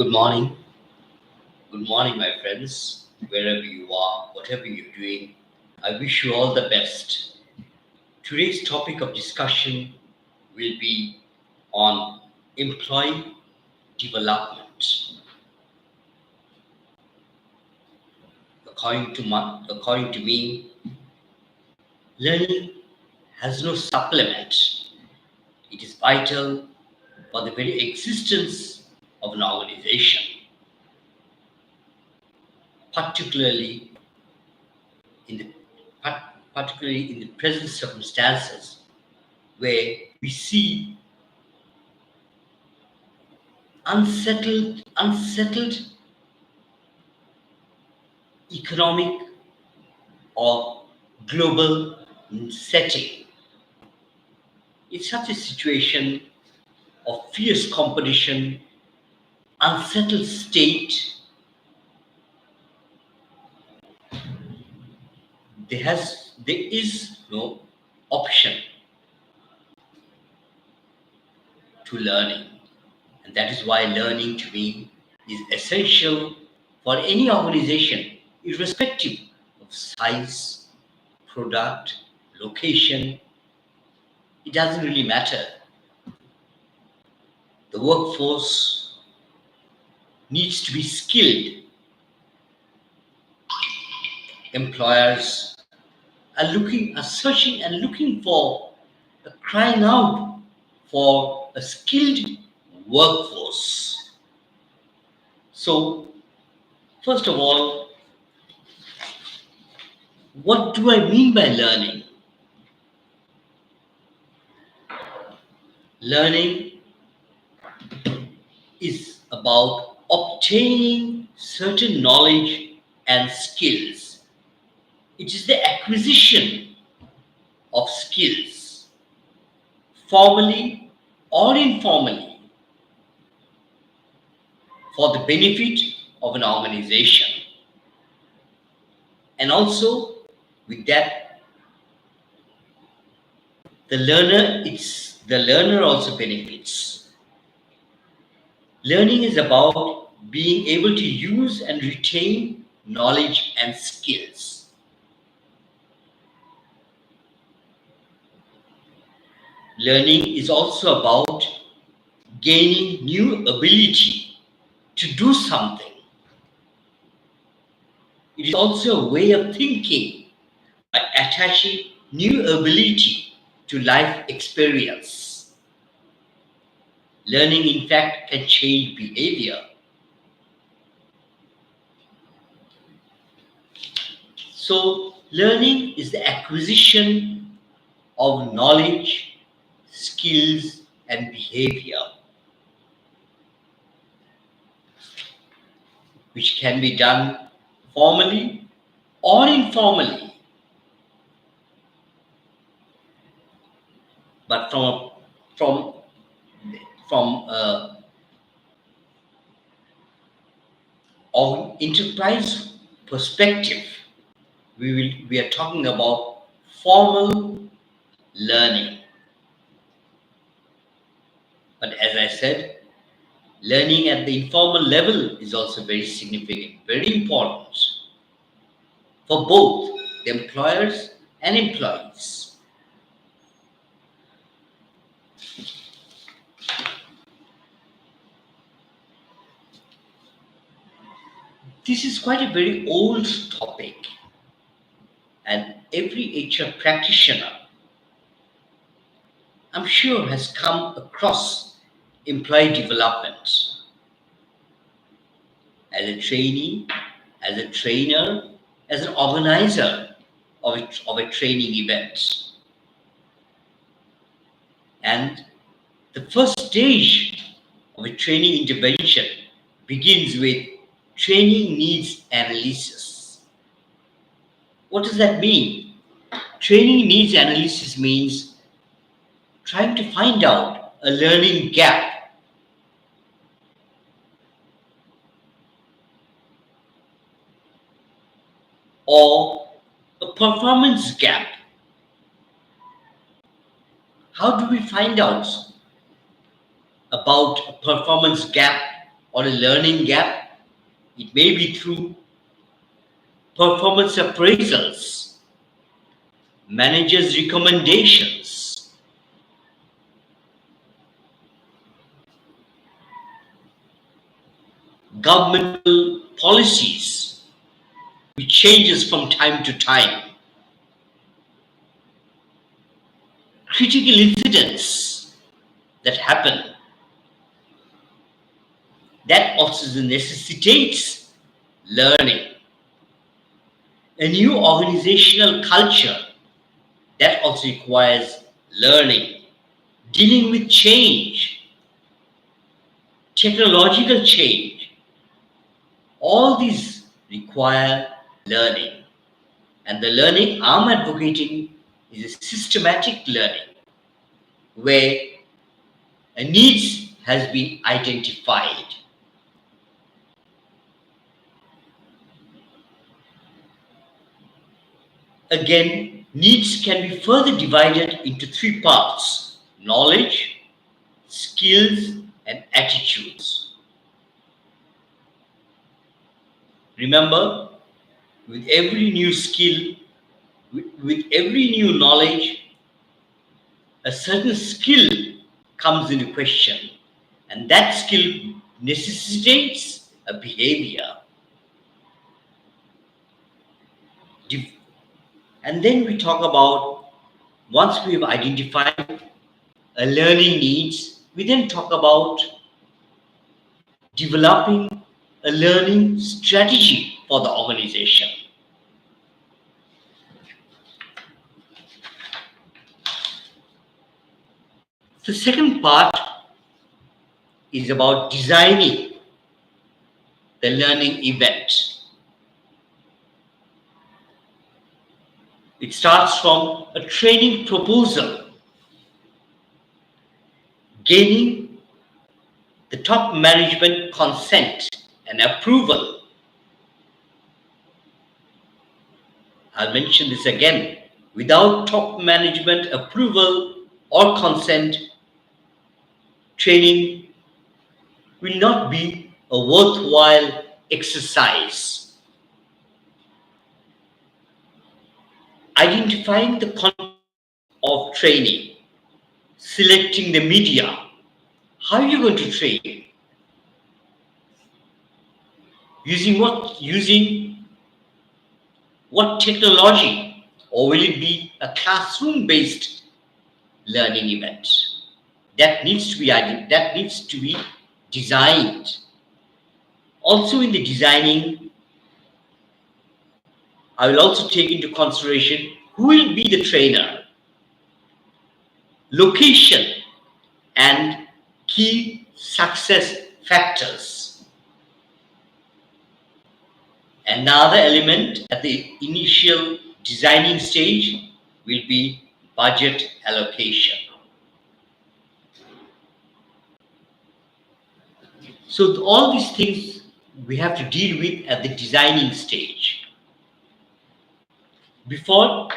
Good morning. Good morning, my friends. Wherever you are, whatever you're doing, I wish you all the best. Today's topic of discussion will be on employee development. According to me, learning has no supplement. It is vital for the very existence of an organization, particularly in the particularly in the present circumstances where we see unsettled economic or global setting. In such a situation of fierce competition, unsettled state, there is no option to learning. And that is why learning to me is essential for any organization, irrespective of size, product, location. It doesn't really matter. The workforce needs to be skilled. Employers are searching and looking for, crying out for a skilled workforce. So, first of all, what do I mean by learning? Learning is about obtaining certain knowledge and skills. It is the acquisition of skills, formally or informally, for the benefit of an organization. And also, with that, the learner also benefits. Learning is about being able to use and retain knowledge and skills. Learning is also about gaining new ability to do something. It is also a way of thinking by attaching new ability to life experience. Learning, in fact, can change behavior. So, learning is the acquisition of knowledge, skills, and behavior, which can be done formally or informally. But from from our enterprise perspective, we are talking about formal learning. But as I said, learning at the informal level is also very significant, very important for both the employers and employees. This is quite a very old topic, and every HR practitioner, I'm sure, has come across employee development as a trainee, as a trainer, as an organizer of a training event. And the first stage of a training intervention begins with training needs analysis. What does that mean? Training needs analysis means trying to find out a learning gap or a performance gap. How do we find out about a performance gap or a learning gap. It may be through performance appraisals, managers' recommendations, governmental policies, which changes from time to time, critical incidents that happen. That also necessitates learning. A new organizational culture that also requires learning. Dealing with change, technological change, all these require learning. And the learning I'm advocating is a systematic learning where a needs has been identified. Again, needs can be further divided into three parts: knowledge, skills, and attitudes. Remember, with every new skill, with every new knowledge, a certain skill comes into question, and that skill necessitates a behavior. And then we talk about, once we have identified a learning needs, we then talk about developing a learning strategy for the organization. The second part is about designing the learning event. It starts from a training proposal, gaining the top management consent and approval. I'll mention this again. Without top management approval or consent, training will not be a worthwhile exercise. Identifying the content of training, selecting the media. How are you going to train? Using what technology, or will it be a classroom-based learning event? That needs to be designed. Also, in the designing, I will also take into consideration who will be the trainer, location, and key success factors. Another element at the initial designing stage will be budget allocation. So all these things we have to deal with at the designing stage. Before